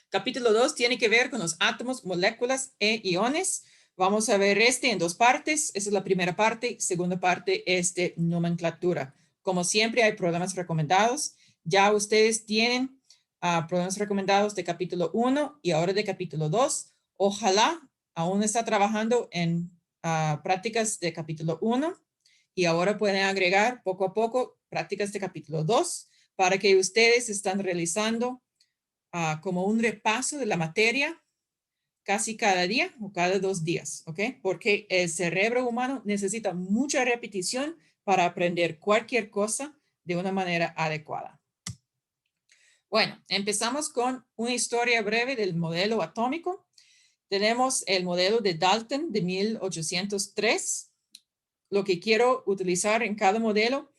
Capítulo 2 tiene que ver con los átomos, moléculas e iones. Vamos a ver en dos partes. Esa es la primera parte. Segunda parte es de nomenclatura. Como siempre, hay programas recomendados. Ya ustedes tienen programas recomendados de capítulo 1 y ahora de capítulo 2. Ojalá aún está trabajando en prácticas de capítulo 1 y ahora pueden agregar poco a poco prácticas de capítulo 2 para que ustedes están realizando como un repaso de la materia casi cada día o cada 2 días, ¿ok? Porque el cerebro humano necesita mucha repetición para aprender cualquier cosa de una manera adecuada. Bueno, empezamos con una historia breve del modelo atómico. Tenemos el modelo de Dalton de 1803. Lo que quiero utilizar en cada modelo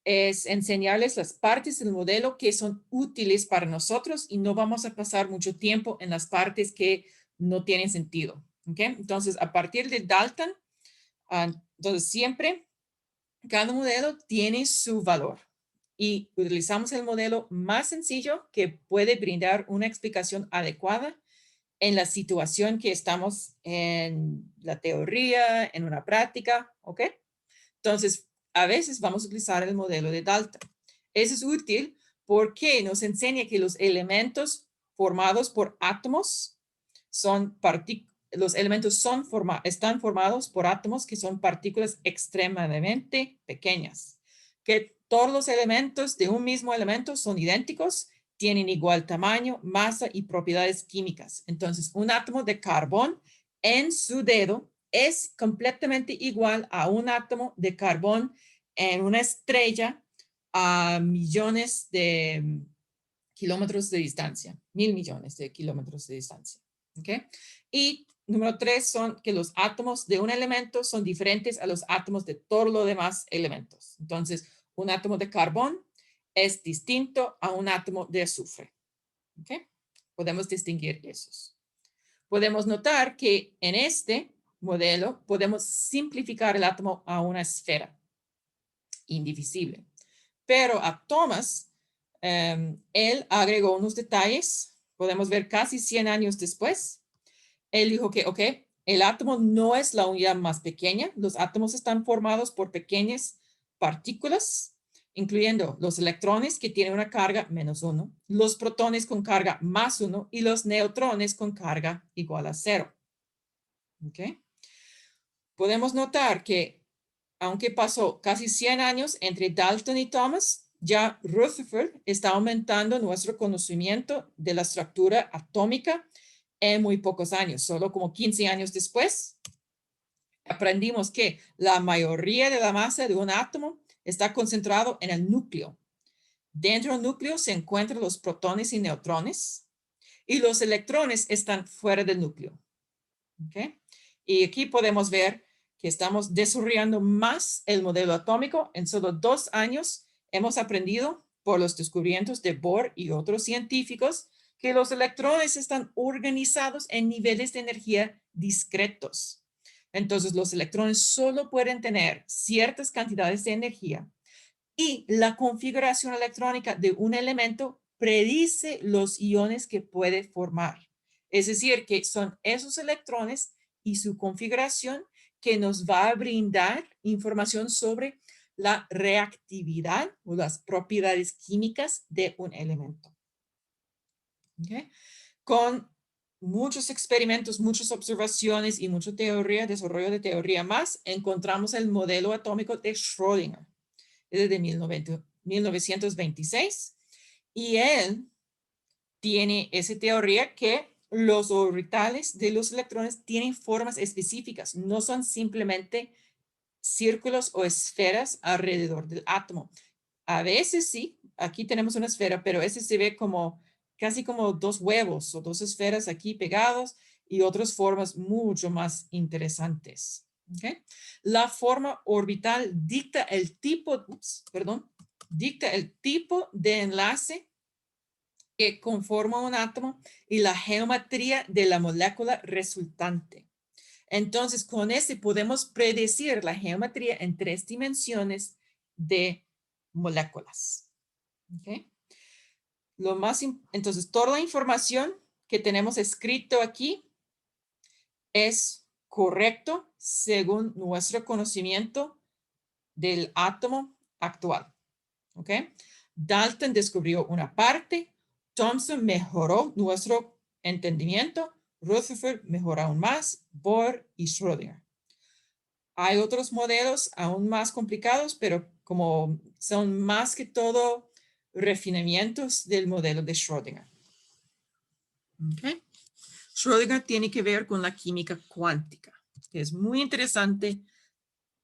es enseñarles las partes del modelo que son útiles para nosotros y no vamos a pasar mucho tiempo en las partes que no tienen sentido. ¿Okay? Entonces, a partir de Dalton, entonces siempre cada modelo tiene su valor y utilizamos el modelo más sencillo que puede brindar una explicación adecuada en la situación que estamos en la teoría, en una práctica, ¿ok? Entonces, a veces vamos a utilizar el modelo de Dalton. Eso es útil porque nos enseña que los elementos formados por átomos son los elementos están formados por átomos que son partículas extremadamente pequeñas, que todos los elementos de un mismo elemento son idénticos, tienen igual tamaño, masa y propiedades químicas. Entonces, un átomo de carbón en su dedo es completamente igual a un átomo de carbón en una estrella a millones de kilómetros de distancia, 1.000.000.000 de kilómetros de distancia. ¿Okay? Y número 3 son que los átomos de un elemento son diferentes a los átomos de todos los demás elementos. Entonces, un átomo de carbón es distinto a un átomo de azufre. ¿Okay? Podemos distinguir esos. Podemos notar que en este modelo podemos simplificar el átomo a una esfera indivisible. Pero a Thomas, él agregó unos detalles, podemos ver casi 100 años después. Él dijo que, ok, el átomo no es la unidad más pequeña, los átomos están formados por pequeñas partículas, incluyendo los electrones que tienen una carga -1, los protones con carga +1 y los neutrones con carga igual a 0. ¿Okay? Podemos notar que aunque pasó casi 100 años entre Dalton y Thomas, ya Rutherford está aumentando nuestro conocimiento de la estructura atómica en muy pocos años. Solo como 15 años después, aprendimos que la mayoría de la masa de un átomo está concentrado en el núcleo. Dentro del núcleo se encuentran los protones y neutrones y los electrones están fuera del núcleo. ¿Okay? Y aquí podemos ver que estamos desarrollando más el modelo atómico. En solo 2 años hemos aprendido por los descubrimientos de Bohr y otros científicos que los electrones están organizados en niveles de energía discretos. Entonces, los electrones solo pueden tener ciertas cantidades de energía y la configuración electrónica de un elemento predice los iones que puede formar. Es decir, que son esos electrones y su configuración que nos va a brindar información sobre la reactividad o las propiedades químicas de un elemento. ¿Okay? Con muchos experimentos, muchas observaciones y mucha teoría, desarrollo de teoría más, encontramos el modelo atómico de Schrödinger, desde 1926, y él tiene esa teoría que los orbitales de los electrones tienen formas específicas, no son simplemente círculos o esferas alrededor del átomo. A veces sí, aquí tenemos una esfera, pero ese se ve como casi como 2 huevos o 2 esferas aquí pegados y otras formas mucho más interesantes. ¿Okay? La forma orbital dicta el tipo, dicta el tipo de enlace que conforma un átomo y la geometría de la molécula resultante. Entonces, con este podemos predecir la geometría en 3 dimensiones de moléculas. ¿Okay? Entonces, toda la información que tenemos escrito aquí es correcto según nuestro conocimiento del átomo actual. ¿Ok? Dalton descubrió una parte, Thomson mejoró nuestro entendimiento, Rutherford mejoró aún más, Bohr y Schrödinger. Hay otros modelos aún más complicados, pero como son más que todo refinamientos del modelo de Schrödinger. ¿Okay? Schrödinger tiene que ver con la química cuántica, que es muy interesante,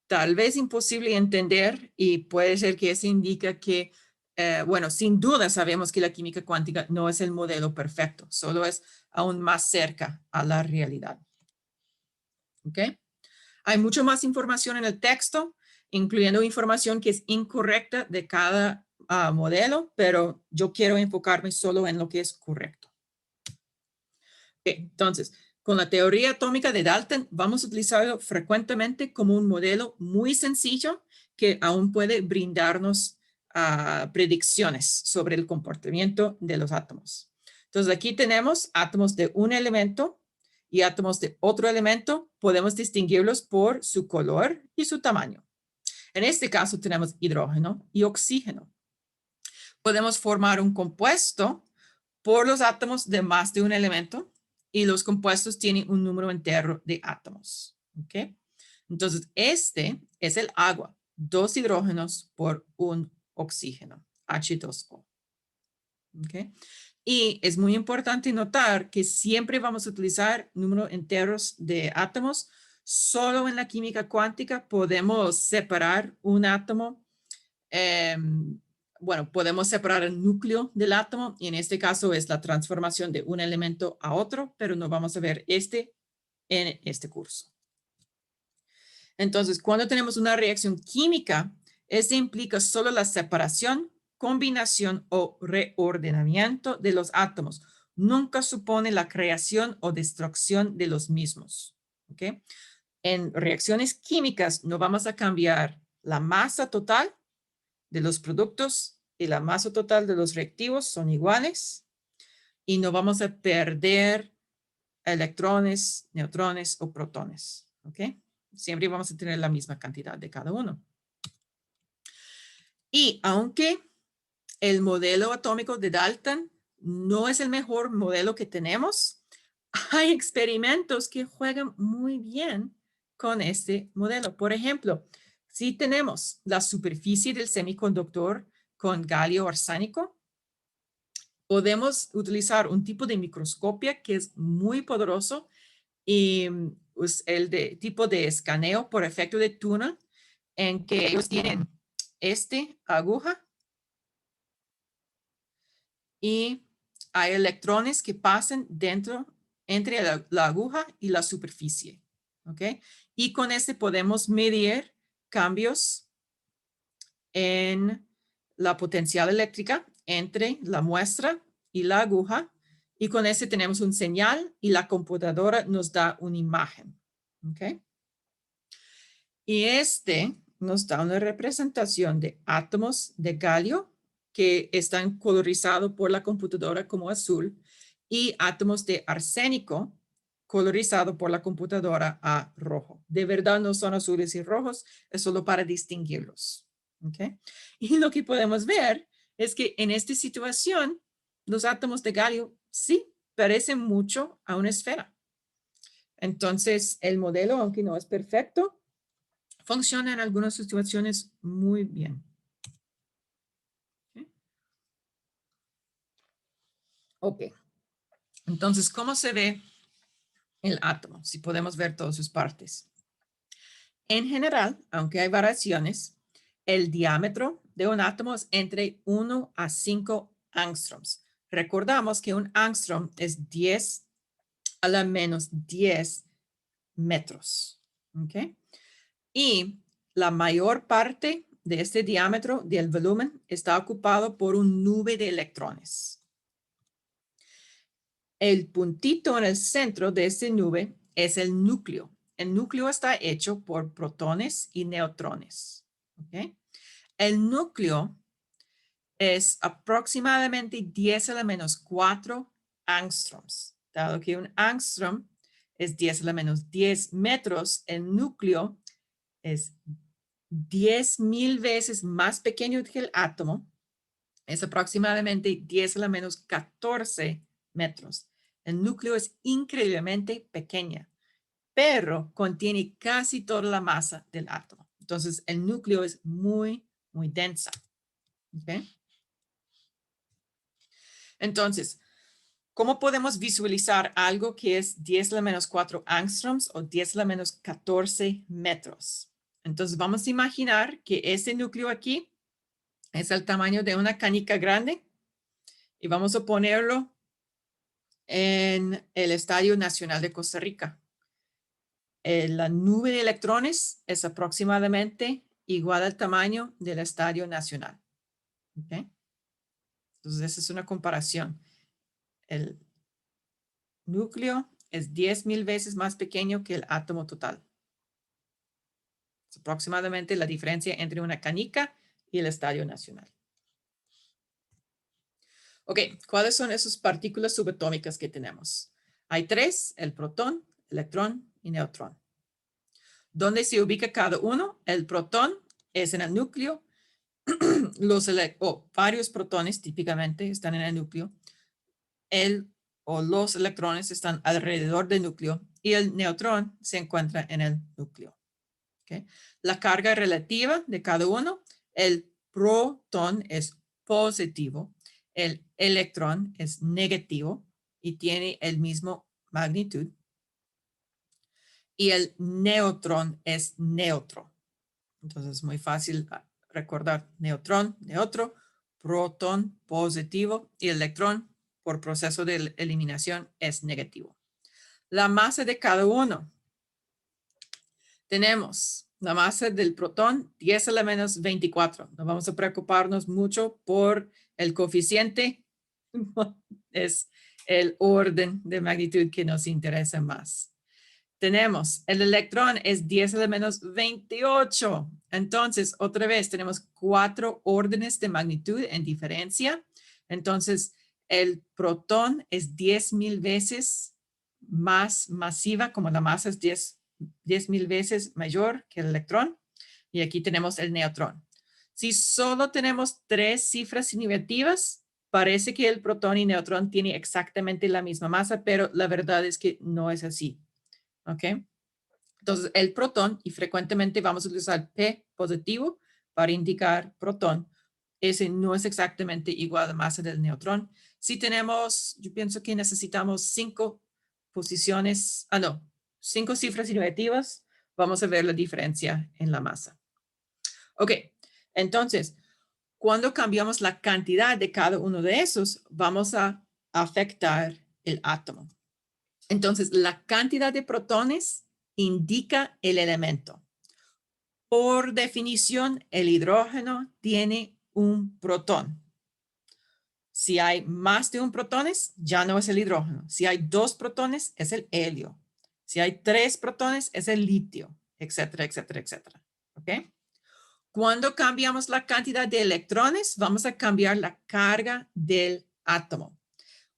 tal vez imposible entender, y puede ser que eso indica que, bueno, sin duda sabemos que la química cuántica no es el modelo perfecto, solo es aún más cerca a la realidad. ¿Ok? Hay mucho más información en el texto, incluyendo información que es incorrecta de cada modelo, pero yo quiero enfocarme solo en lo que es correcto. Entonces, con la teoría atómica de Dalton, vamos a utilizarlo frecuentemente como un modelo muy sencillo que aún puede brindarnos predicciones sobre el comportamiento de los átomos. Entonces, aquí tenemos átomos de un elemento y átomos de otro elemento. Podemos distinguirlos por su color y su tamaño. En este caso, tenemos hidrógeno y oxígeno. Podemos formar un compuesto por los átomos de más de un elemento y los compuestos tienen un número entero de átomos. ¿Ok? Entonces, este es el agua, 2 hidrógenos por un oxígeno, H2O. ¿Ok? Y es muy importante notar que siempre vamos a utilizar números enteros de átomos. Solo en la química cuántica podemos separar un átomo. Bueno, podemos separar el núcleo del átomo y en este caso es la transformación de un elemento a otro, pero no vamos a ver en este curso. Entonces, cuando tenemos una reacción química, este implica solo la separación, combinación o reordenamiento de los átomos. Nunca supone la creación o destrucción de los mismos. ¿Ok? En reacciones químicas no vamos a cambiar la masa total de los productos y la masa total de los reactivos son iguales y no vamos a perder electrones, neutrones o protones. ¿Ok? Siempre vamos a tener la misma cantidad de cada uno. Y aunque el modelo atómico de Dalton no es el mejor modelo que tenemos, hay experimentos que juegan muy bien con este modelo. Por ejemplo, si tenemos la superficie del semiconductor con galio arsénico, podemos utilizar un tipo de microscopia que es muy poderoso y es el tipo de escaneo por efecto de túnel, en que ellos tienen aguja y hay electrones que pasan entre la aguja y la superficie. ¿Ok? Y con podemos medir cambios en la potencial eléctrica entre la muestra y la aguja. Y con tenemos un señal y la computadora nos da una imagen. ¿Ok? Y nos da una representación de átomos de galio que están colorizados por la computadora como azul y átomos de arsénico colorizado por la computadora a rojo. De verdad no son azules y rojos, es solo para distinguirlos. ¿Okay? Y lo que podemos ver es que en esta situación los átomos de galio sí parecen mucho a una esfera. Entonces el modelo, aunque no es perfecto, funciona en algunas situaciones muy bien. Ok. Entonces, ¿cómo se ve el átomo? Si podemos ver todas sus partes. En general, aunque hay variaciones, el diámetro de un átomo es entre 1 a 5 angstroms. Recordamos que un angstrom es 10 a la menos 10 metros. ¿Ok? Y la mayor parte de este diámetro del volumen está ocupado por una nube de electrones. El puntito en el centro de esta nube es el núcleo. El núcleo está hecho por protones y neutrones. ¿Okay? El núcleo es aproximadamente 10 a la menos 4 angstroms. dado que un angstrom es 10 a la menos 10 metros, el núcleo es 10,000 veces más pequeño que el átomo, es aproximadamente 10 a la menos 14 metros. El núcleo es increíblemente pequeña, pero contiene casi toda la masa del átomo. Entonces, el núcleo es muy, muy densa. ¿Okay? Entonces, ¿cómo podemos visualizar algo que es 10 a la menos 4 angstroms o 10 a la menos 14 metros? Entonces, vamos a imaginar que este núcleo aquí es el tamaño de una canica grande y vamos a ponerlo en el Estadio Nacional de Costa Rica. La nube de electrones es aproximadamente igual al tamaño del Estadio Nacional. ¿Okay? Entonces, esa es una comparación. El núcleo es 10,000 veces más pequeño que el átomo total. Es aproximadamente la diferencia entre una canica y el Estadio Nacional. Ok, ¿cuáles son esas partículas subatómicas que tenemos? Hay tres, el protón, electrón y neutrón. ¿Dónde se ubica cada uno? El protón es en el núcleo. Varios protones típicamente están en el núcleo. Los electrones están alrededor del núcleo y el neutrón se encuentra en el núcleo. ¿Okay? La carga relativa de cada uno, el protón es positivo, el electrón es negativo y tiene el mismo magnitud. Y el neutrón es neutro. Entonces es muy fácil recordar neutrón, neutro, protón, positivo y electrón por proceso de eliminación es negativo. La masa de cada uno. Tenemos la masa del protón 10 a la menos 24. No vamos a preocuparnos mucho por el coeficiente. Es el orden de magnitud que nos interesa más. Tenemos el electrón es 10 a la menos 28. Entonces, otra vez, tenemos 4 órdenes de magnitud en diferencia. Entonces, el protón es 10,000 veces más masiva, como la masa es 10,000 veces mayor que el electrón. Y aquí tenemos el neutrón. Si solo tenemos 3 cifras negativas, parece que el protón y neutrón tienen exactamente la misma masa, pero la verdad es que no es así. ¿Ok? Entonces, el protón, y frecuentemente vamos a utilizar P positivo para indicar protón, ese no es exactamente igual a la masa del neutrón. Si tenemos, yo pienso que necesitamos 5 posiciones, 5 cifras negativas, vamos a ver la diferencia en la masa. Ok, entonces, cuando cambiamos la cantidad de cada uno de esos, vamos a afectar el átomo. Entonces, la cantidad de protones indica el elemento. Por definición, el hidrógeno tiene un protón. Si hay más de un protones, ya no es el hidrógeno. Si hay 2 protones, es el helio. Si hay 3 protones, es el litio, etcétera, etcétera, etcétera. ¿Ok? Cuando cambiamos la cantidad de electrones, vamos a cambiar la carga del átomo.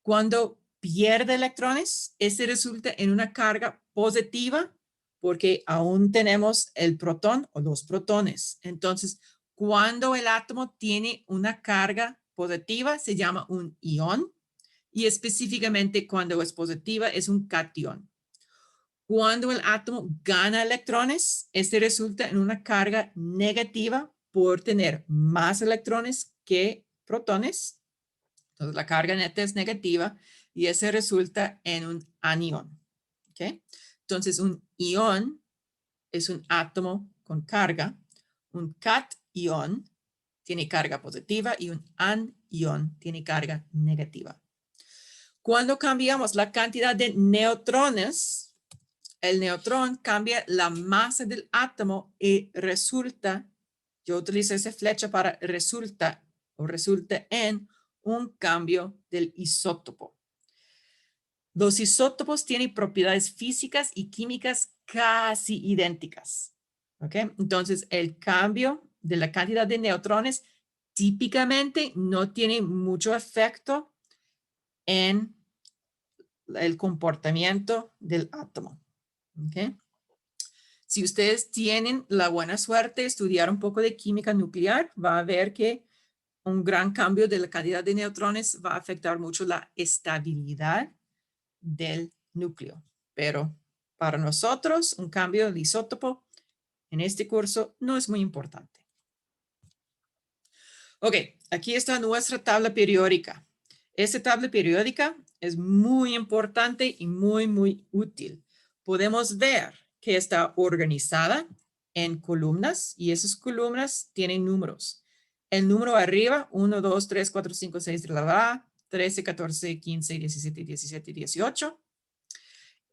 Cuando pierde electrones, ese resulta en una carga positiva porque aún tenemos el protón o los protones. Entonces, cuando el átomo tiene una carga positiva, se llama un ión y específicamente cuando es positiva es un cation. Cuando el átomo gana electrones, este resulta en una carga negativa por tener más electrones que protones. Entonces, la carga neta es negativa y ese resulta en un anión. ¿Okay? Entonces, un ión es un átomo con carga. Un cation tiene carga positiva y un anión tiene carga negativa. Cuando cambiamos la cantidad de neutrones, el neutrón cambia la masa del átomo y resulta, yo utilizo esa flecha para resulta en un cambio del isótopo. Los isótopos tienen propiedades físicas y químicas casi idénticas. ¿Ok? Entonces, el cambio de la cantidad de neutrones típicamente no tiene mucho efecto en el comportamiento del átomo. ¿Okay? Si ustedes tienen la buena suerte de estudiar un poco de química nuclear, va a ver que un gran cambio de la cantidad de neutrones va a afectar mucho la estabilidad del núcleo. Pero para nosotros, un cambio del isótopo en este curso no es muy importante. Ok, aquí está nuestra tabla periódica. Esta tabla periódica es muy importante y muy útil. Podemos ver que está organizada en columnas y esas columnas tienen números. El número arriba, 1, 2, 3, 4, 5, 6, 13, 14, 15, 17, 17, 18.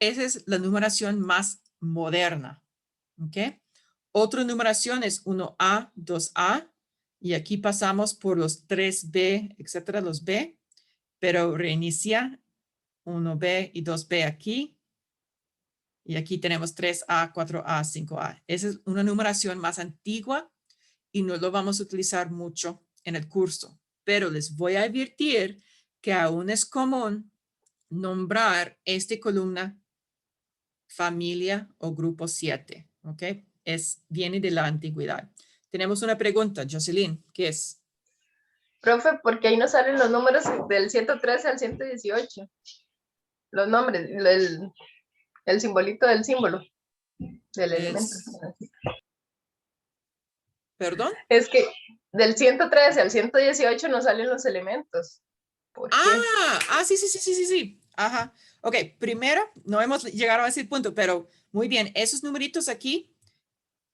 Esa es la numeración más moderna. ¿Ok? Otra numeración es 1A, 2A. Y aquí pasamos por los 3B, etcétera, los B. Pero reinicia 1B y 2B aquí. Y aquí tenemos 3A, 4A, 5A. Esa es una numeración más antigua y no lo vamos a utilizar mucho en el curso. Pero les voy a advertir que aún es común nombrar esta columna familia o grupo 7. ¿Ok? Viene de la antigüedad. Tenemos una pregunta, Jocelyn, ¿qué es? Profe, porque ahí nos salen los números del 113 al 118. Los nombres, el simbolito del símbolo, del elemento. ¿Perdón? Es que del 113 al 118 nos salen los elementos. ¿Por qué? Sí. Ajá. Ok, primero, no hemos llegado a ese punto, pero muy bien, esos numeritos aquí,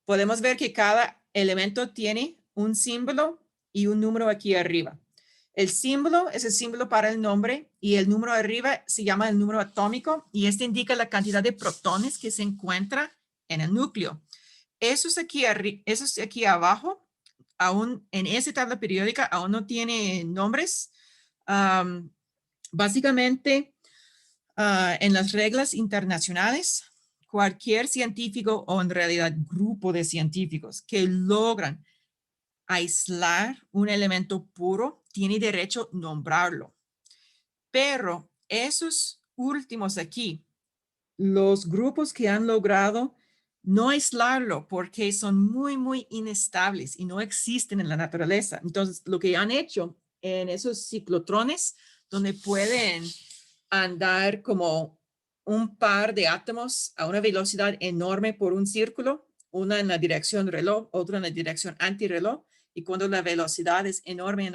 podemos ver que cada elemento tiene un símbolo y un número aquí arriba. El símbolo es el símbolo para el nombre y el número arriba se llama el número atómico y este indica la cantidad de protones que se encuentra en el núcleo. Esos aquí abajo, aún en esa tabla periódica, aún no tiene nombres. Básicamente, en las reglas internacionales, cualquier científico o en realidad grupo de científicos que logran aislar un elemento puro tiene derecho a nombrarlo. Pero esos últimos aquí, los grupos que han logrado no aislarlo porque son muy inestables y no existen en la naturaleza. Entonces, lo que han hecho en esos ciclotrones, donde pueden andar como un par de átomos a una velocidad enorme por un círculo, una en la dirección reloj, otra en la dirección antirreloj, y cuando la velocidad es enorme,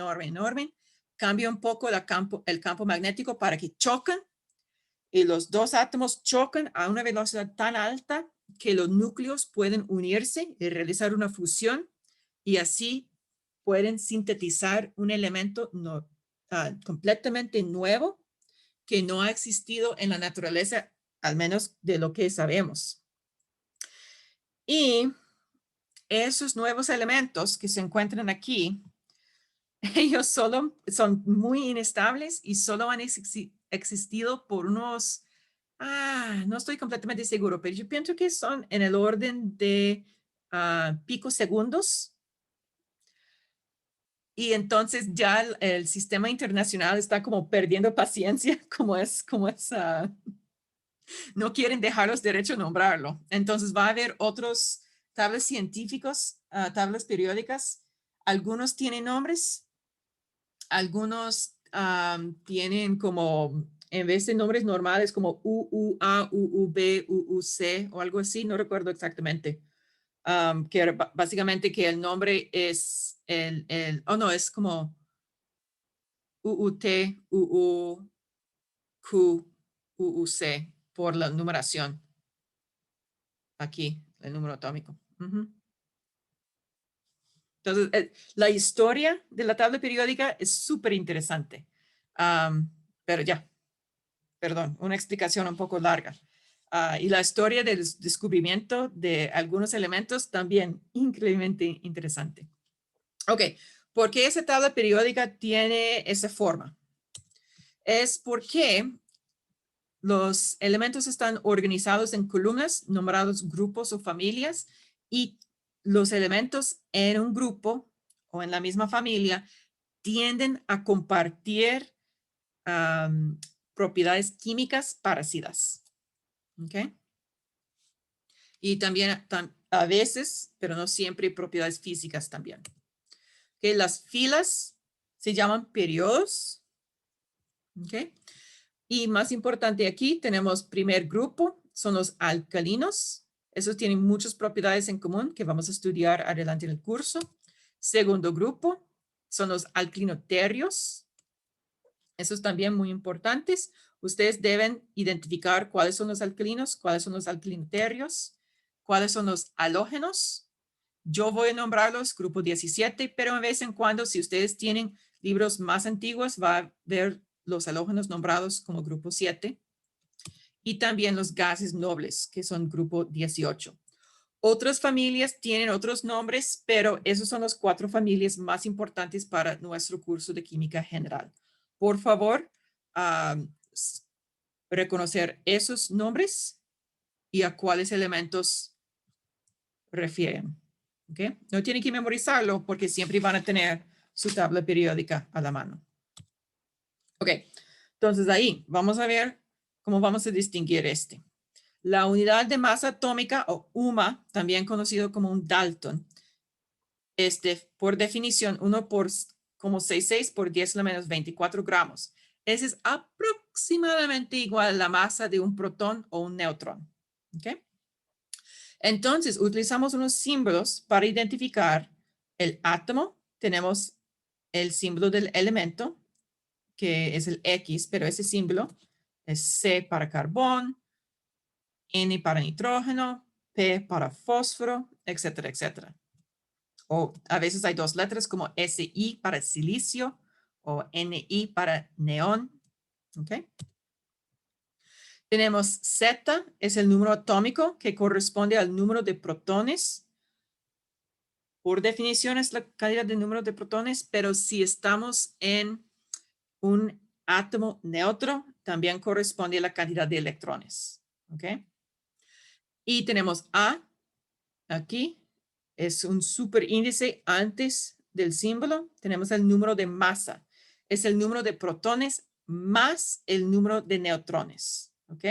cambia un poco el campo magnético para que choquen y los dos átomos chocan a una velocidad tan alta que los núcleos pueden unirse y realizar una fusión y así pueden sintetizar un elemento completamente nuevo que no ha existido en la naturaleza, al menos de lo que sabemos. Y esos nuevos elementos que se encuentran aquí, ellos solo son muy inestables y solo han existido por unos, no estoy completamente seguro, pero yo pienso que son en el orden de picosegundos. Y entonces ya el sistema internacional está como perdiendo paciencia, no quieren dejar los derechos de nombrarlo. Entonces va a haber otros tablas científicos, tablas periódicas. Algunos tienen nombres, algunos tienen como, en vez de nombres normales, como UUA, UUB, UUC o algo así, no recuerdo exactamente. Que básicamente que el nombre es es como UUT, UUQ, UUC por la numeración. Aquí, el número atómico. Entonces, la historia de la tabla periódica es súper interesante. Pero ya, perdón, una explicación un poco larga. Y la historia del descubrimiento de algunos elementos también increíblemente interesante. Ok, ¿por qué esa tabla periódica tiene esa forma? Es porque los elementos están organizados en columnas, nombrados grupos o familias, y los elementos en un grupo o en la misma familia tienden a compartir propiedades químicas parecidas. ¿Ok? Y también a veces, pero no siempre, propiedades físicas también. ¿Ok? Las filas se llaman periodos. ¿Ok? Y más importante aquí, tenemos primer grupo, son los alcalinos. Esos tienen muchas propiedades en común que vamos a estudiar adelante en el curso. Segundo grupo son los alquinoterrios. Esos también muy importantes. Ustedes deben identificar cuáles son los alcalinos, cuáles son los alquinoterrios, cuáles son los halógenos. Yo voy a nombrarlos grupo 17, pero de vez en cuando, si ustedes tienen libros más antiguos, va a ver los halógenos nombrados como grupo 7. Y también los gases nobles, que son grupo 18. Otras familias tienen otros nombres, pero esos son las 4 familias más importantes para nuestro curso de química general. Por favor, reconocer esos nombres y a cuáles elementos refieren. ¿Okay? No tienen que memorizarlo porque siempre van a tener su tabla periódica a la mano. Ok, entonces ahí vamos a ver cómo vamos a distinguir este. La unidad de masa atómica o UMA, también conocido como un Dalton, por definición 1 por como 66 por 10 a la menos 24 gramos. Ese es aproximadamente igual a la masa de un protón o un neutrón. ¿Okay? Entonces, utilizamos unos símbolos para identificar el átomo. Tenemos el símbolo del elemento, que es el X, pero ese símbolo es C para carbón, N para nitrógeno, P para fósforo, etcétera, etcétera. O a veces hay 2 letras como SI para silicio o NI para neón. ¿Ok? Tenemos Z, es el número atómico que corresponde al número de protones. Por definición es la cantidad de número de protones, pero si estamos en un átomo neutro, también corresponde a la cantidad de electrones. ¿Ok? Y tenemos A, aquí, es un superíndice antes del símbolo. Tenemos el número de masa. Es el número de protones más el número de neutrones. ¿Ok?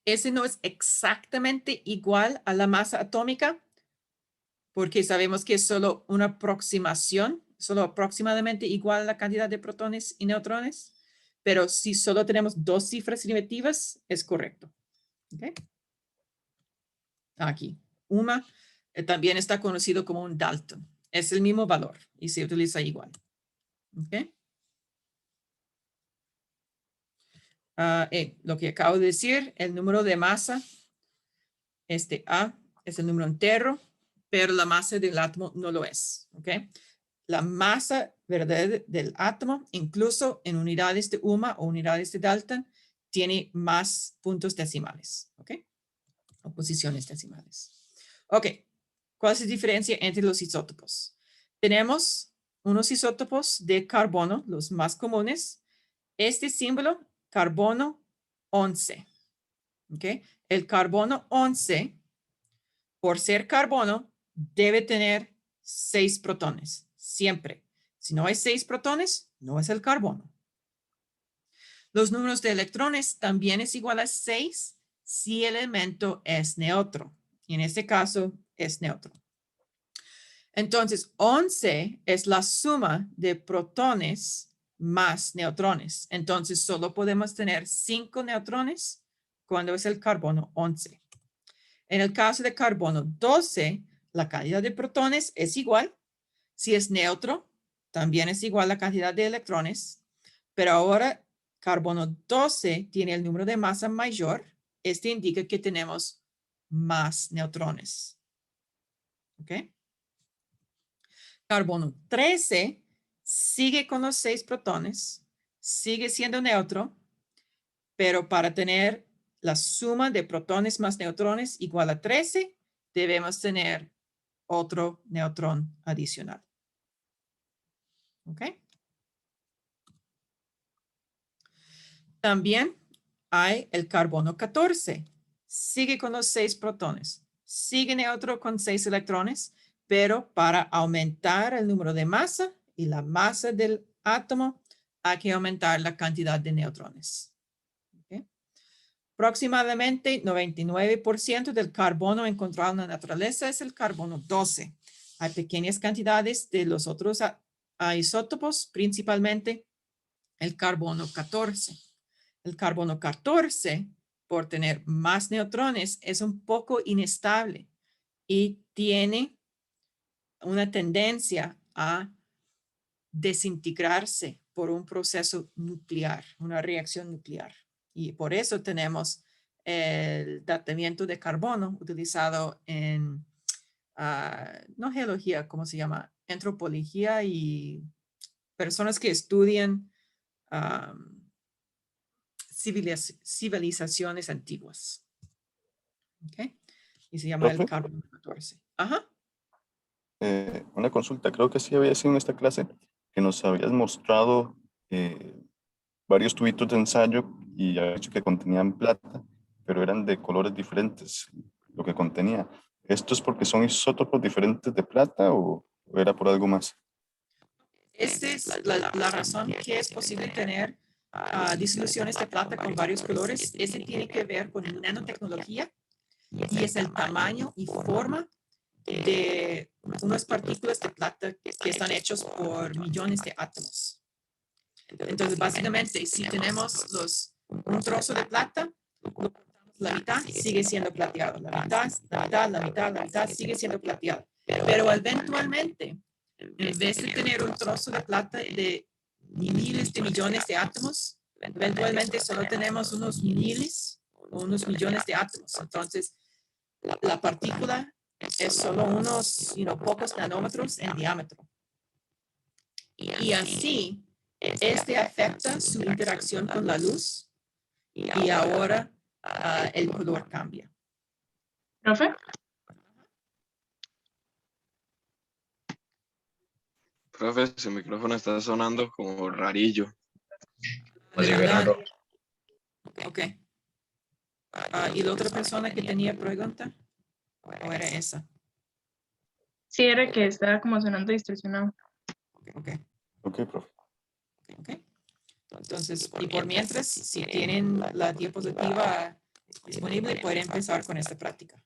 Ese no es exactamente igual a la masa atómica, porque sabemos que es solo una aproximación, solo aproximadamente igual a la cantidad de protones y neutrones, pero si solo tenemos 2 cifras negativas, es correcto. ¿Okay? Aquí, UMA también está conocido como un Dalton. Es el mismo valor y se utiliza igual. ¿Okay? Lo que acabo de decir, el número de masa, A es el número entero, pero la masa del átomo no lo es. ¿Ok? La masa verdadera del átomo, incluso en unidades de UMA o unidades de Dalton, tiene más puntos decimales. ¿Ok? O posiciones decimales. Ok. ¿Cuál es la diferencia entre los isótopos? Tenemos unos isótopos de carbono, los más comunes. Este símbolo, carbono 11. ¿Ok? El carbono 11, por ser carbono, debe tener 6 protones, siempre. Si no hay 6 protones, no es el carbono. Los números de electrones también es igual a 6 si el elemento es neutro. Y en este caso es neutro. Entonces, 11 es la suma de protones más neutrones. Entonces, solo podemos tener 5 neutrones cuando es el carbono 11. En el caso de carbono 12, la cantidad de protones es igual. Si es neutro, también es igual la cantidad de electrones. Pero ahora, carbono 12 tiene el número de masa mayor. Este indica que tenemos más neutrones. ¿Ok? Carbono 13 sigue con los 6 protones, sigue siendo neutro, pero para tener la suma de protones más neutrones igual a 13, debemos tener otro neutrón adicional. ¿Ok? También hay el carbono 14. Sigue con los 6 protones, sigue neutro con 6 electrones, pero para aumentar el número de masa y la masa del átomo, hay que aumentar la cantidad de neutrones. ¿Okay? Aproximadamente 99% del carbono encontrado en la naturaleza es el carbono 12. Hay pequeñas cantidades de los otros isótopos, principalmente el carbono 14. El carbono 14, por tener más neutrones, es un poco inestable y tiene una tendencia a desintegrarse por un proceso nuclear, una reacción nuclear. Y por eso tenemos el datamiento de carbono utilizado en, no geología, ¿cómo se llama? Antropología y personas que estudian civilizaciones antiguas. ¿Okay? Y se llama el ¿Profe? carbono 14. Ajá. Una consulta, creo que sí había sido en esta clase que nos habías mostrado varios tubitos de ensayo y había dicho que contenían plata, pero eran de colores diferentes lo que contenía. ¿Esto es porque son isótopos diferentes de plata o era por algo más? Esta es la razón que es posible tener disoluciones de plata con varios colores. Ese tiene que ver con nanotecnología y es el tamaño y forma de unas partículas de plata que están hechos por millones de átomos. Entonces, básicamente, si tenemos un trozo de plata, la mitad sigue siendo plateado, la mitad sigue siendo plateado. Pero eventualmente, en vez de tener un trozo de plata de miles de millones de átomos, eventualmente solo tenemos unos miles o unos millones de átomos. Entonces, la partícula es solo unos pocos nanómetros en diámetro. Y así, este afecta su interacción con la luz y ahora el color cambia. ¿Profe? Profe, su micrófono está sonando como rarillo. ¿De verdad? Ok. ¿Y la otra persona que tenía pregunta? ¿O era esa? Sí, era que estaba como sonando distorsionado. Ok. Ok, profe. Okay. Entonces, y por mientras, si tienen la diapositiva disponible, pueden empezar con esta práctica.